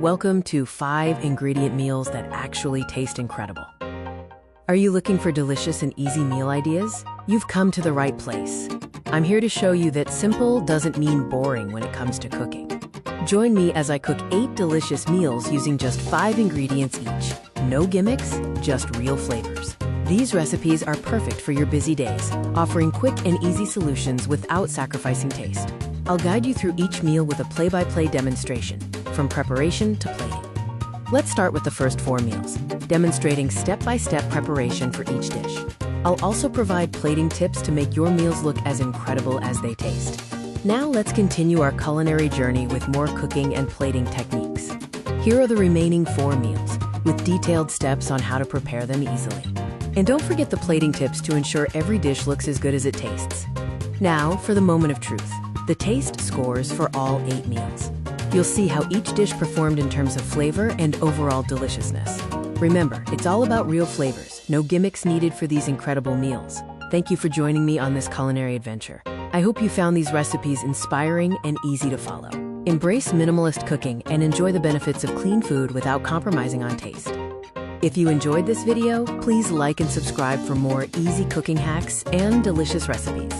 Welcome to 5 ingredient meals that actually taste incredible. Are you looking for delicious and easy meal ideas? You've come to the right place. I'm here to show you that simple doesn't mean boring when it comes to cooking. Join me as I cook 8 delicious meals using just 5 ingredients each. No gimmicks, just real flavors. These recipes are perfect for your busy days, offering quick and easy solutions without sacrificing taste. I'll guide you through each meal with a play-by-play demonstration, from preparation to plating. Let's start with the first 4 meals, demonstrating step-by-step preparation for each dish. I'll also provide plating tips to make your meals look as incredible as they taste. Now let's continue our culinary journey with more cooking and plating techniques. Here are the remaining 4 meals, with detailed steps on how to prepare them easily. And don't forget the plating tips to ensure every dish looks as good as it tastes. Now for the moment of truth, the taste scores for all 8 meals. You'll see how each dish performed in terms of flavor and overall deliciousness. Remember, it's all about real flavors, no gimmicks needed for these incredible meals. Thank you for joining me on this culinary adventure. I hope you found these recipes inspiring and easy to follow. Embrace minimalist cooking and enjoy the benefits of clean food without compromising on taste. If you enjoyed this video, please like and subscribe for more easy cooking hacks and delicious recipes.